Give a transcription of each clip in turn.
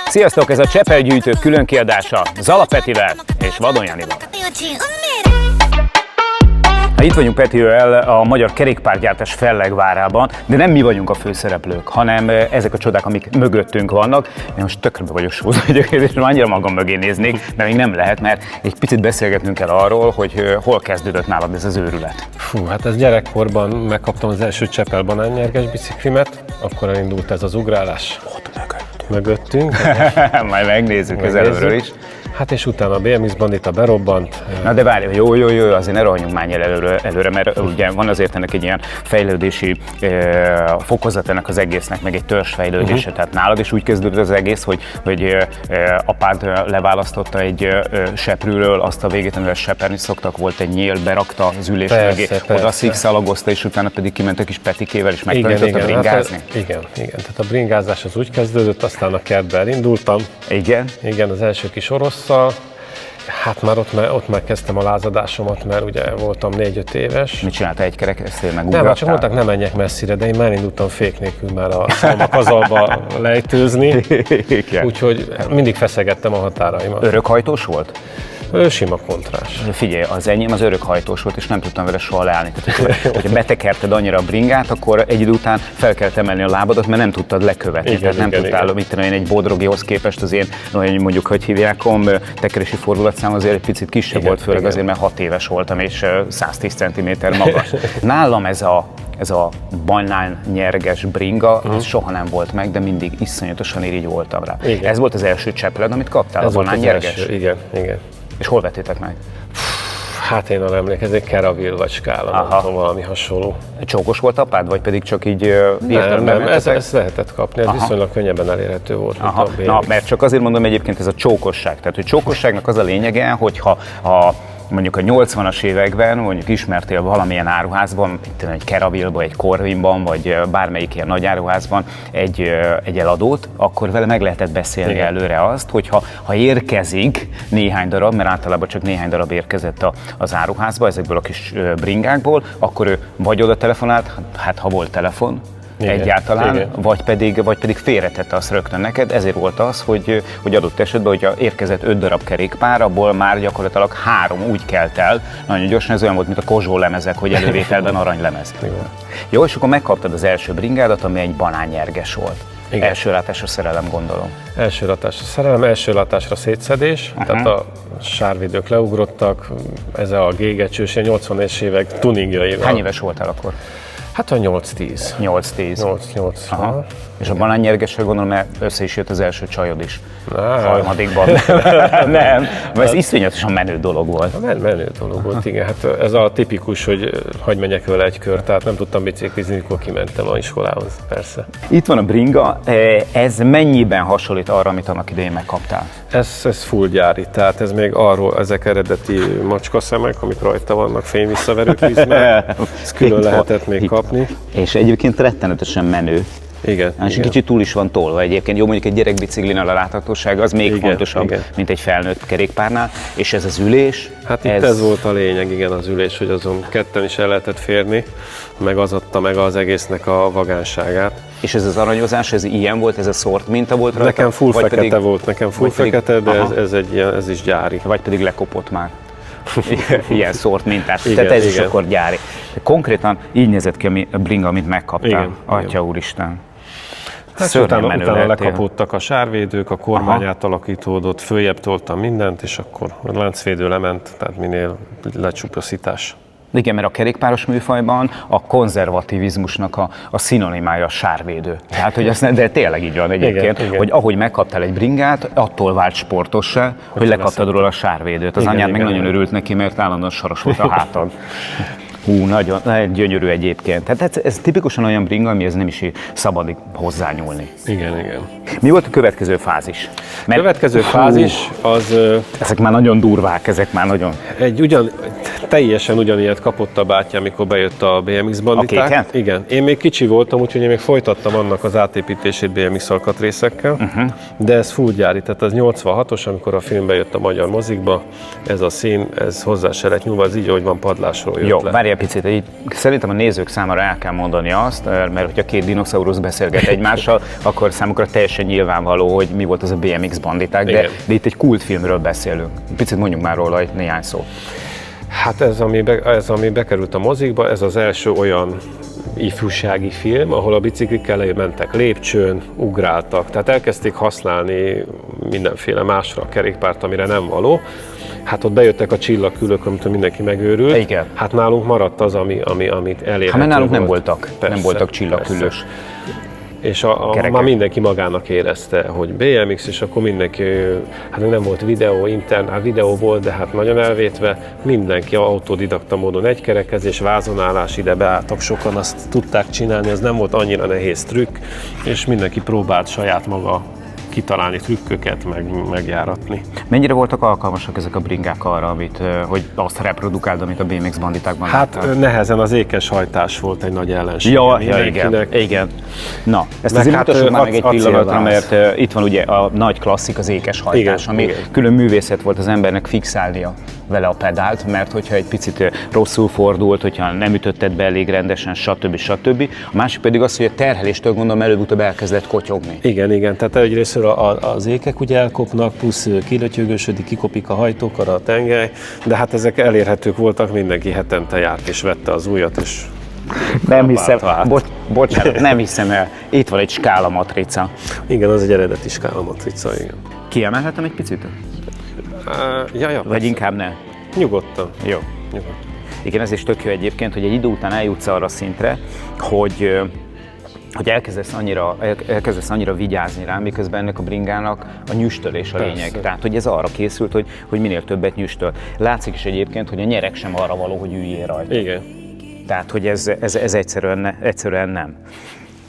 Sziasztok, ez a Csepel-gyűjtők külön kiadása Zala Petivel és Vadon Janival. Itt vagyunk Petivel a magyar kerékpárgyártás fellegvárában, de nem mi vagyunk a főszereplők, hanem ezek a csodák, amik mögöttünk vannak. Én most tökre be vagyok sózva egyébként, és annyira magam mögé néznék, de még nem lehet, mert egy picit beszélgetnünk kell arról, hogy hol kezdődött nálad ez az őrület. Fú, hát ez gyerekkorban megkaptam az első Csepel banánnyerges biciklimet, akkor elindult ez az ugrálás. Ott mögöttünk. Majd megnézzük közelről is. Hát és utána a BMX Bandita berobbant. Na de várj, jó, azért ne rohanjunk már előre, mert ugye van azért ennek egy ilyen fejlődési fokozat ennek az egésznek, meg egy törzsfejlődése. Tehát nálad is úgy kezdődött az egész, hogy apád leválasztotta egy seprűről azt a végét, amivel seperni szoktak, volt egy nyíl, berakta az ülés mögé, oda szikszalagozta, és utána pedig kiment a kis Petikével, és megtanította bringázni. Hát, igen, tehát a bringázás az úgy kezdődött, aztán a kertbe elindultam. Igen, az első kis orosszal. Hát már ott már kezdtem a lázadásomat, mert ugye voltam 4-5 éves. Mit csináltál, egy kerekeztél, meg ugrattál? Nem, csak mondták, nem menjek messzire, de én már indultam fék nélkül már a szalmakazalba lejtőzni. Úgyhogy mindig feszegettem a határaimat. Örökhajtós volt? Sima kontrás. Figyelj, az enyém az örökhajtós volt, és nem tudtam vele soha leállni. Tehát, hogyha betekerted annyira a bringát, akkor egy idő után fel kellett emelni a lábadat, mert nem tudtad lekövetni. Igen, tehát nem tudtál, mit tudom én, egy bodrogihoz képest az én, mondjuk, hogy hívják, tekerési fordulatszám azért egy picit kisebb volt, főleg azért, mert 6 éves voltam, és 110 cm magas. Nálam ez a banánnyerges bringa, ez soha nem volt meg, de mindig iszonyatosan irigy voltam rá. Igen. Ez volt az első csepled, amit kaptál, ez a banánnyerges? Igen. És hol vettétek meg? Hát én arra emlékezek, Keravil vagy Skála, nem tudom, valami hasonló. Csókos volt apád, vagy pedig csak így nem, ezt lehetett kapni, ez viszonylag könnyebben elérhető volt. Na, mert csak azért mondom egyébként ez a csókosság. Tehát, hogy csókosságnak az a lényege, hogyha mondjuk a 80-as években mondjuk ismertél valamilyen áruházban, egy Keravilban, egy Corvinban, vagy bármelyik ilyen nagy áruházban egy eladót, akkor vele meg lehetett beszélni előre azt, hogy ha érkezik néhány darab, mert általában csak néhány darab érkezett az áruházba, ezekből a kis bringákból, akkor ő vagy oda telefonált, hát ha volt telefon, egyáltalán, vagy pedig félretette azt rögtön neked, ezért volt az, hogy adott esetben, hogyha érkezett 5 darab kerékpár, abból már gyakorlatilag 3 úgy kelt el, nagyon gyorsan, ez olyan volt, mint a Kozsó lemezek, hogy elővételben aranylemez. Jó, és akkor megkaptad az első bringádat, ami egy banánnyerges volt. Igen. Első látásra szerelem, gondolom. Első látásra szerelem, első látásra szétszedés, tehát a sárvédők leugrottak, ez a gégecsős, 80-es évek tuningjaival. Hány éves voltál akkor? Hát a 8-10. 8. És a banánnyergesre gondolom, mert össze is jött az első csajod is. Harmadikban. Nem, mert ez iszonyatosan menő dolog volt. Menő dolog volt, igen. Hát ez a tipikus, hogy hagyj menjek vele egy kört, tehát nem tudtam biciklizni, mikor kimentem a iskolához, persze. Itt van a bringa, ez mennyiben hasonlít arra, amit annak idején megkaptál? Ez full gyári, tehát ez még arról, ezek eredeti macskaszemek, amik rajta vannak, fényvisszaverő prizmák, ezt külön lehetett még kapni. És egyébként rettenetesen menő. Igen. És egy kicsit túl is van tolva egyébként. Jó, mondjuk egy gyerekbiciklinál a láthatóság az még fontosabb, mint egy felnőtt kerékpárnál. És ez az ülés? Hát itt ez volt a lényeg, igen, az ülés, hogy azon ketten is el lehetett férni, meg az adta meg az egésznek a vagánságát. És ez az aranyozás, ez ilyen volt, ez a szort minta volt rajta? Nekem full fekete volt, fekete, de ez is gyári. Vagy pedig lekopott már. Ilyen szort mintát. Tehát ez is akkor gyári. Konkrétan így nézett ki a bringa, amit megkaptál. Atya úristen. Hát utána lekapódtak a sárvédők, a kormány átalakítódott, följebb toltam mindent, és akkor a láncvédő lement, tehát minél lecsupaszítás. Igen, mert a kerékpáros műfajban a konzervativizmusnak a szinonimája a sárvédő. Tehát, hogy azt de tényleg így van egyébként, igen. Hogy ahogy megkaptál egy bringát, attól vált sportossá, hogy lekaptad róla a sárvédőt. Az anyád meg nagyon örült neki, mert állandóan saros volt a hátad. Nagyon gyönyörű egyébként. Tehát ez tipikusan olyan bringa, amihez nem is szabad hozzányúlni. Igen. Mi volt a következő fázis? Következő fázis az... Ezek már nagyon durvák, ezek már nagyon... Teljesen ugyanilyet kapott a bátyám, amikor bejött a BMX banditák. A kéket? Igen. Én még kicsi voltam, úgyhogy én még folytattam annak az átépítését BMX alkatrészekkel, de ez full gyári, tehát ez 86-os, amikor a film bejött a magyar mozikba, ez a szín, ez hozzá se lett nyúlva, ez így, ahogy van, padlásról jött. Jó, le. várj egy picit, így szerintem a nézők számára el kell mondani azt, mert hogyha két dinoszaurusz beszélget egymással, akkor számukra teljesen nyilvánvaló, hogy mi volt az a BMX banditák, de itt egy kultfilmről beszélünk. Picit mondjuk már róla egy néhány szó. Hát ez, ami bekerült a mozikba, ez az első olyan ifjúsági film, ahol a biciklikkel mentek lépcsőn, ugráltak, tehát elkezdték használni mindenféle másra a kerékpárt, amire nem való. Hát ott bejöttek a csillagkülők, amitől mindenki megőrült. Igen. Hát nálunk maradt az, amit elérhető. Hát mert nálunk volt. nem voltak csillagkülős. És már mindenki magának érezte, hogy BMX, és akkor mindenki, hát nem volt videó, hát videó volt, de hát nagyon elvétve, mindenki autodidakta módon egykerekezés, vázonállás, ide beálltak, sokan azt tudták csinálni, ez nem volt annyira nehéz trükk, és mindenki próbált saját maga kitalálni trükköket, megjáratni. Mennyire voltak alkalmasak ezek a bringák arra, hogy azt reprodukáld, amit a BMX banditákban Hát láttál? nehezen az ékes hajtás volt egy nagy ellenség. Ja, igen. Na, ezt azért mutassuk már meg egy pillanatra, mert itt van ugye a nagy klasszik, az ékes hajtás, ami külön művészet volt az embernek fixálnia vele a pedált, mert hogyha egy picit rosszul fordult, hogyha nem ütötted be elég rendesen, stb. A másik pedig az, hogy a terheléstől gondolom előbb-utóbb elkezdett kotyogni. Igen, tehát egyrésztről az ékek ugye elkopnak, plusz kilötyögösödik, kikopik a hajtókar, a tengely, de hát ezek elérhetők voltak, mindenki hetente járt és vette az újat, és nem hiszem, bocsánat, nem hiszem el. Itt van egy skálamatrica. Igen, az egy eredeti skálamatrica, igen. Kiemelhetem egy picit? Ja, vagy inkább ne? Nyugodtan. Jó. Nyugodtan. Igen, ez is tök jó egyébként, hogy egy idő után eljutsz arra a szintre, hogy elkezdesz annyira vigyázni rá, miközben ennek a bringának a nyüstölés a lényeg. Persze. Tehát, hogy ez arra készült, hogy minél többet nyüstöl. Látszik is egyébként, hogy a nyereg sem arra való, hogy üljél rajta. Igen. Tehát, hogy ez egyszerűen nem.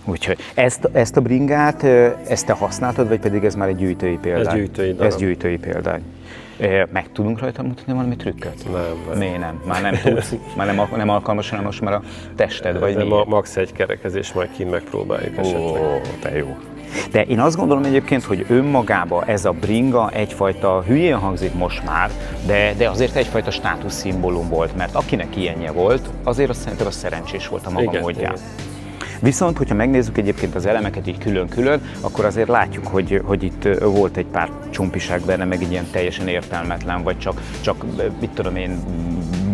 Úgyhogy ezt a bringát, ezt te használtad, vagy pedig ez már egy gyűjtői példány? Ez gyűjtői darab. Ez gyűjtői példány. Meg tudunk rajta mutatni valami trükköt? Nem. Miért nem? Már nem tudsz? Már nem alkalmas, hanem most már a tested, vagy mi? Max egy kerekezés, majd kint megpróbáljuk esetleg. De jó. De én azt gondolom egyébként, hogy önmagában ez a bringa egyfajta, hülyén hangzik most már, de azért egyfajta státuszszimbólum volt, mert akinek ilyenje volt, azért azt szerintem az szerencsés volt a maga módján. Viszont, hogyha megnézzük egyébként az elemeket így külön-külön, akkor azért látjuk, hogy itt volt egy pár csompiság benne, meg egy ilyen teljesen értelmetlen, vagy csak mit tudom én,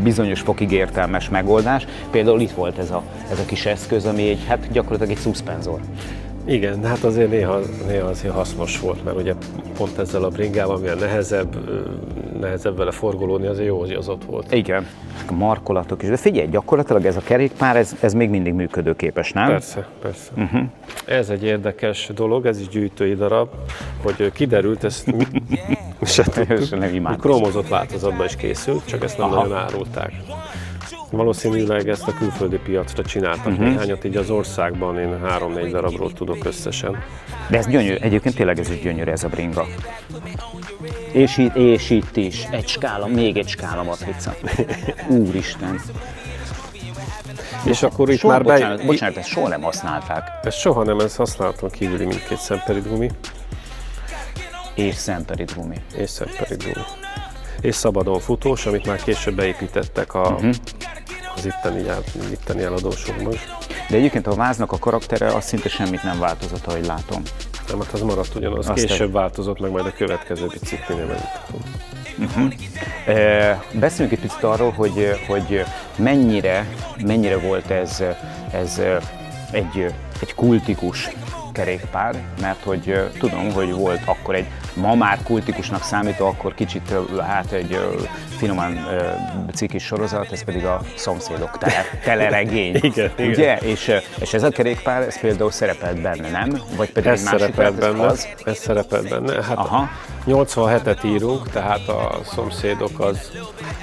bizonyos fokig értelmes megoldás. Például itt volt ez a kis eszköz, ami hát gyakorlatilag egy szuszpenzor. Igen, de hát azért néha azért hasznos volt, mert ugye pont ezzel a bringával, milyen nehezebb vele forgolódni, azért jó, hogy az ott volt. Igen, a markolatok is. De figyelj, gyakorlatilag ez a kerékpár, ez még mindig működőképes, nem? Persze. Ez egy érdekes dolog, ez is gyűjtői darab, hogy kiderült, ezt se tudtuk, krómozott változatban is készült, csak ezt nem nagyon árulták. Valószínűleg ezt a külföldi piacra csináltak néhányat, így az országban én 3-4 darabról tudok összesen. De ez gyönyörű, egyébként tényleg ez is gyönyörű ez a bringa. És itt is, még egy skála matrica. Úristen! És akkor itt Bocsánat, ezt soha nem használták. Ezt soha nem, ezt használtam kívüli mindkét szemperit gumi. És szemperit gumi. És szabadon futós, amit már később beépítettek az itteni eladósokban. De egyébként a váznak a karaktere az szinte semmit nem változott, ahogy látom. Nem, hát az maradt ugyanaz. Később változott meg, majd a következő biciklinél megint. Beszéljünk egy picit arról, hogy mennyire volt ez egy kultikus kerékpár, mert hogy tudom, hogy volt akkor egy ma már kultikusnak számító, akkor kicsit egy finoman cikis sorozat, ez pedig a Szomszédok teleregény. Igen. Ugye? És ez a kerékpár, ez például szerepelt benne, nem? Vagy pedig ez szerepelt benne. Hát 87-et írunk, tehát a szomszédok az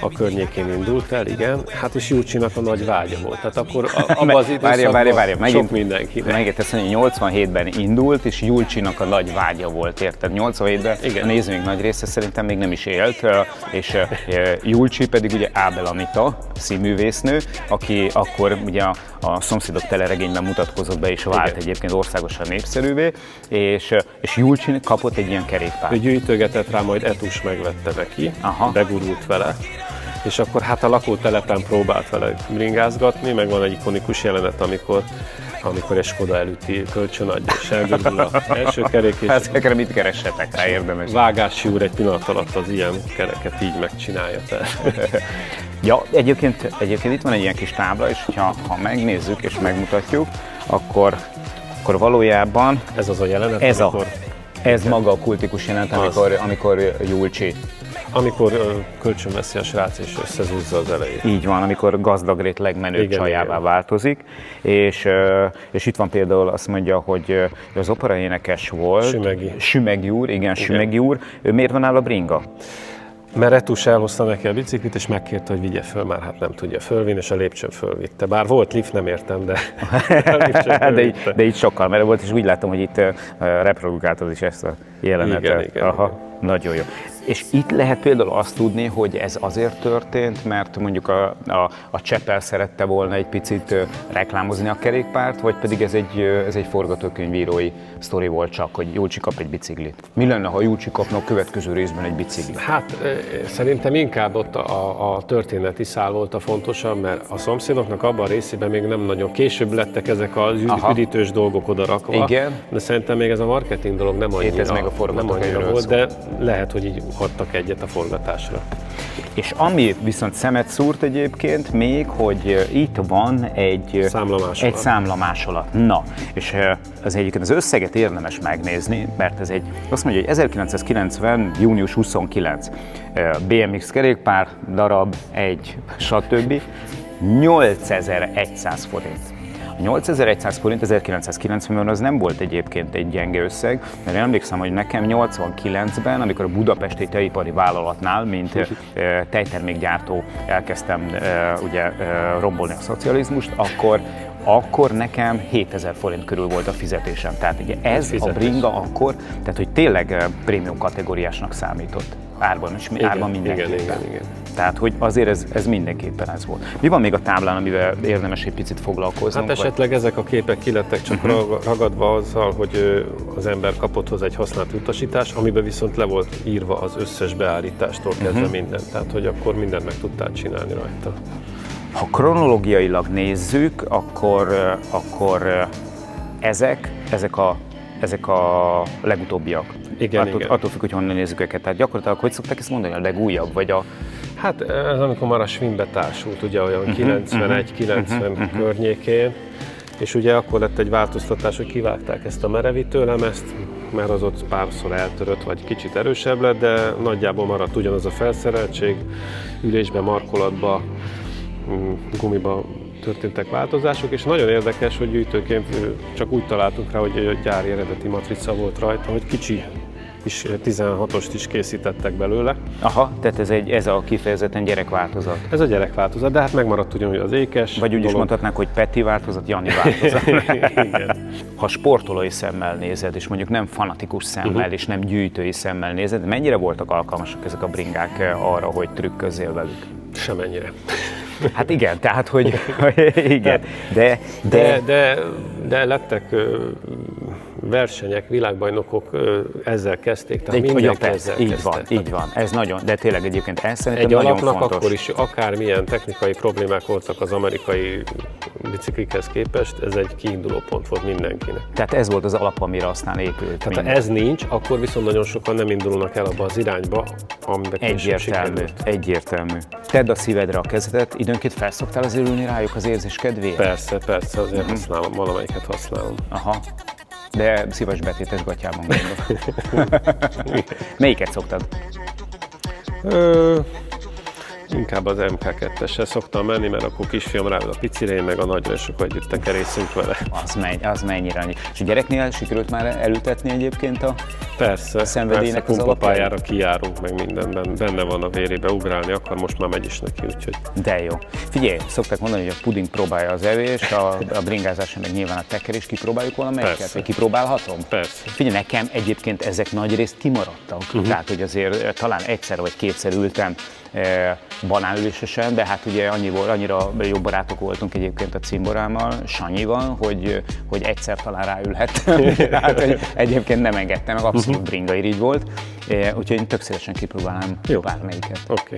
a környékén indult el, igen. Hát és Julcsinak a nagy vágya volt. Tehát akkor abban az időszakban sok mindenkinek. Megint ezt mondja, 87-ben indult, és Julcsinak a nagy vágya volt, érted? 87-ben a nézőink nagy része szerintem még nem is élt, és Julcsi pedig ugye Ábel Anita, színművésznő, aki akkor ugye a Szomszédok teleregényben mutatkozott be, és vált egyébként országosan népszerűvé, és Julcsi kapott egy ilyen kerékpárt. Ő gyűjtögetett rá, majd Etus megvette neki, begurult vele, és akkor hát a lakótelepen próbált vele bringázgatni, meg van egy ikonikus jelenet, amikor egy Skoda elüti, kölcsönadja, és eldögül az első kerek, és ezekre mit keressetek rá, érdemes. Vágási úr egy pillanat alatt az ilyen kereket így megcsinálja. Ja, egyébként itt van egy ilyen kis tábla, és ha megnézzük és megmutatjuk, akkor valójában ez az a jelenet, ez maga a kultikus jelenet, amikor Julcsi. Amikor kölcsönveszi a srác és összezúzza az elejét. Így van, amikor gazdagrét legmenőbb csajává változik, és itt van például azt mondja, hogy az operaénekes volt, Sümegi úr, ő miért van áll a bringa? Mert Etus elhozta neki a biciklit, és megkérte, hogy vigye föl, már hát nem tudja fölvinni, és a lépcsőn fölvitte. Bár volt lift, nem értem, de de itt sokkal, mert volt, és úgy látom, hogy itt reprodukáltad is ezt a jelenetet. Igen. Nagyon jó. És itt lehet például azt tudni, hogy ez azért történt, mert mondjuk a Csepel szerette volna egy picit reklámozni a kerékpárt, vagy pedig ez egy forgatókönyvírói sztori volt csak, hogy Julcsi kap egy biciklit. Mi lenne, ha Julcsi kapna a következő részben egy biciklit? Hát szerintem inkább ott a történeti szál volt a fontosabb, mert a Szomszédoknak abban a részében még nem nagyon később lettek ezek az üdítős dolgok odarakva. Igen. De szerintem még ez a marketing dolog nem annyira volt, de lehet, hogy így hagytak egyet a forgatásra. És ami viszont szemet szúrt egyébként még, hogy itt van egy számlamásolat. Na, és az egyébként az összeget érdemes megnézni, mert ez azt mondja, hogy 1990. június 29. BMX kerékpár, darab, stb. 8100 forint. A 8100 forint 1990-ben az nem volt egyébként egy gyenge összeg, mert én emlékszem, hogy nekem 89-ben, amikor a Budapesti Tejipari Vállalatnál, mint tejtermékgyártó elkezdtem rombolni a szocializmust, akkor nekem 7000 forint körül volt a fizetésem. Tehát ugye ez a bringa akkor, tehát hogy tényleg prémium kategóriásnak számított. Árban mindenképpen. Igen. Tehát, hogy azért ez mindenképpen ez volt. Mi van még a táblán, amivel érdemes egy picit foglalkoznunk? Hát esetleg ezek a képek kilettek csak ragadva azzal, hogy az ember kapott hozzá egy használt utasítás, amiben viszont le volt írva az összes beállítástól kezdve minden. Tehát, hogy akkor mindent meg tudtál csinálni rajta. Ha kronológiailag nézzük, akkor ezek a legutóbbiak. Igen. Attól függ, hogy honnan nézzük őket. Tehát gyakorlatilag, hogy szokták ezt mondani, a legújabb, vagy a... Hát ez amikor már a Schwinnbe társult, ugye olyan 91-90 környékén, és ugye akkor lett egy változtatás, hogy kivágták ezt a merevítőlemezt, mert az ott párszor eltörött, vagy kicsit erősebb lett, de nagyjából maradt ugyanaz a felszereltség, ülésbe, markolatba, gumiba történtek változások, és nagyon érdekes, hogy gyűjtőként csak úgy találtunk rá, hogy gyári eredeti matrica volt rajta, hogy kicsi is 16-ost is készítettek belőle. Aha, tehát ez a kifejezetten gyerekváltozat. Ez a gyerekváltozat, de hát megmaradt ugyanúgy az ékes. Vagy úgy is mondhatnák, hogy Peti változat, Jani változat. Igen. Ha sportolói szemmel nézed, és mondjuk nem fanatikus szemmel, és nem gyűjtői szemmel nézed, mennyire voltak alkalmasak ezek a bringák arra, hogy trükközzél velük? Semennyire. Hát igen, tehát, hogy igen, de lettek versenyek, világbajnokok ezzel kezdték, tehát mindenki ezzel kezdte. Így van, ez nagyon, de tényleg egyébként ez szerintem egy nagyon alapnak fontos. Akkor is akármilyen technikai problémák voltak az amerikai biciklikhez képest, ez egy kiinduló pont volt mindenkinek. Tehát ez volt az alap, amire aztán épült. Tehát ha ez nincs, akkor viszont nagyon sokan nem indulnak el abba az irányba, amiben Egyértelmű. Tedd a szívedre a kezedet, időnként felszoktál az ülni rájuk az érzés kedvéért? Persze, azért használom, valamelyiket használom. Aha. De szíves betétes gatyában gondolom. Melyiket szoktad? Inkább az MK2-essel szoktam menni, mert akkor kisfiam ráül a picire, én meg a nagyra, és akkor együtt tekerészünk vele. Az mennyire annyi. És a gyereknél sikerült már elültetni egyébként a szenvedélynek az pumpapályára kijárunk, meg mindenben, benne van a vérébe, ugrálni akar, most már megy is neki, úgyhogy... De jó. Figyelj, szokták mondani, hogy a puding próbálja az evés, a bringázás meg nyilván a tekerés, kipróbáljuk valamelyiket? Vagy kipróbálhatom? Persze. Figyelj, nekem egyébként ezek nagyrészt kimaradtak. Tehát, hogy azért talán egyszer vagy kétszer ültem banánülésesen, de hát ugye annyira jó barátok voltunk egyébként a cimborámmal, Sanyival, hogy egyszer talán ráülhettem. Hát, hogy egyébként nem engedtem, meg abszolút bringairigy volt. Úgyhogy én tök szívesen kipróbálnám bármelyiket. Oké.